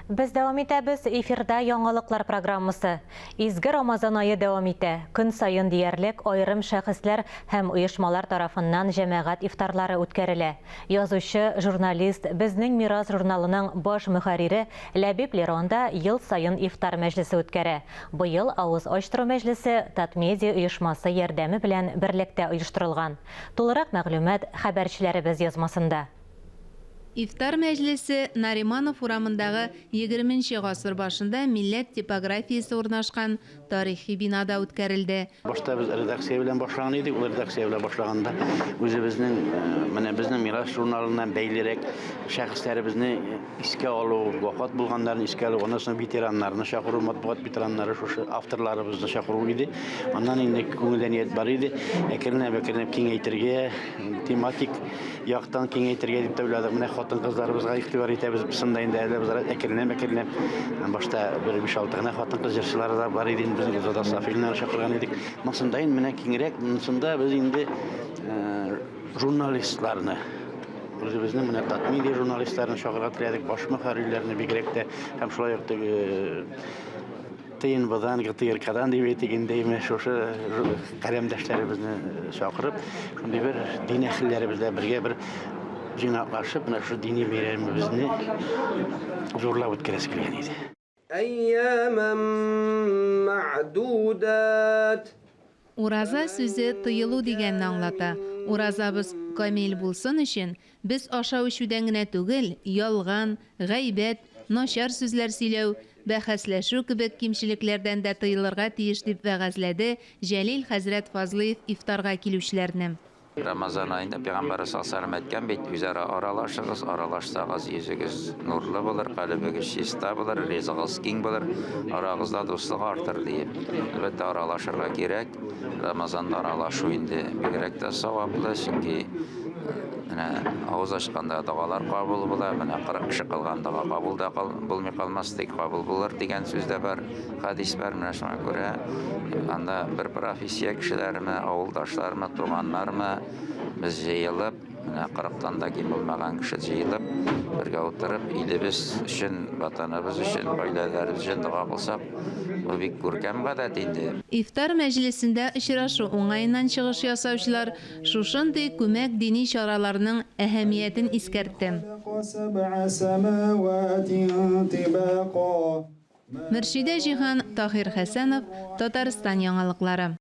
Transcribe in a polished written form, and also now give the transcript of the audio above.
Біз дәвам итәбез эфирда яңалыклар программасы. Изге Рамазан айы дәвам итә. Көн сайын диярлек айрым шәхесләр һәм оешмалар тарафыннан җәмәгать ифтарлары үткәрелә. Язучы, журналист, безнең Мирас журналының баш мөхәррире Ләбиб Леронда ел сайын ифтар мәҗлесе үткәрә. Быел авыз ачтыру мәҗлесе Татмедиа оешмасы ярдәме белән берлектә оештырылган. Тулырак мәгълүмат хәбәрчеләребез язмасында. Ифтар мәҗлесе Нариманов урамындагы 20-нче гасыр башында милләт типографиясе урнашкан тарихи бинада үткәрелде. Башта без редакция белән башлаган идек. Ул редакция белән башлаганда безнең Мирас журналыннан бәйлерәк шәхесләребезне искә алу, вафат булганнарны искә алу, аннан соң ветераннарны чакыру, матбугат ветераннары шушы авторларыбызны чакыру иде. Аннан инде күңелдәният бар иде. Әкренләп киңәйтергә, тематик яктан киңәйтергә дип тәүләдек. Менә хатын-кызларыбызга игътибар итәбез. Бисында инде әле без әкренләп башта 5-6 гына хатын-кыз җырчылары да бар иде. Без Зада Сафилне чакырган идек. Монсында инде менә киңрәк, монсында без инде журналистларны үзебезнең менә Татмедиа журналистларын чакырга теләдек, баш мөхәррирләрне бигрәк тә һәм шулай ук ТНВ-дан, ГТРК-дан дип әйтгәндәйме, шушы каләмдәшләребезне чакырып, шундый бер дин әһелләребезләр бергә бер җыйнаклашып, менә шу дини бәйрәмебезне зурлап үткәрәсе килгән иде. أياما معدودات. Ураза сүзе тыелу дигәнне аңлата. Уразабыз камил булсын өчен без ашау ичүдән генә түгел, ялган, гайбәт, начар сүзләр сөйләү, бәхәсләшү кебек кимчелекләрдән дә тыелырга тиеш дип вәгазьләде Җәлил хәзрәт Фазлыев ифтарга килүчеләрне. Рамазан айында Пәйгамбәр саллаллаху әйткән бит, үзара аралашыгыз, аралашсагыз йөзегез нурлы булыр, калбыгыз чиста булыр, ризыгыз киң булыр, арагызда дуслык артыр дип. Әлбәттә аралашырга кирәк. Рамазанда аралашу инде бигрәк тә саваплы, чөнки авыз ачканда дуалар кабул була, менә 40 кеше кылган дуа кабул да булмый калмас, тик кабул булыр дигән сүз дә бар, хадис бар. Менә шуңа күрә анда бер профессия кешеләрме, авылдашлармы, туганнармы без җыелып, менә 40-тан да ким булмаган кеше җыелып, бергә утырып, илебез өчен, ватаныбыз өчен, гаиләләребез өчен дуа кылсак, бу бик күркәм гадәт инде. Ифтар мәҗлесендә очрашу уңаеннан чыгыш ясаучылар шушындый күмәк дини чараларның әһәмиятен искәртте. Мөршидә Җиһан, Таһир Хәсәнов, Татарстан яңалыклары.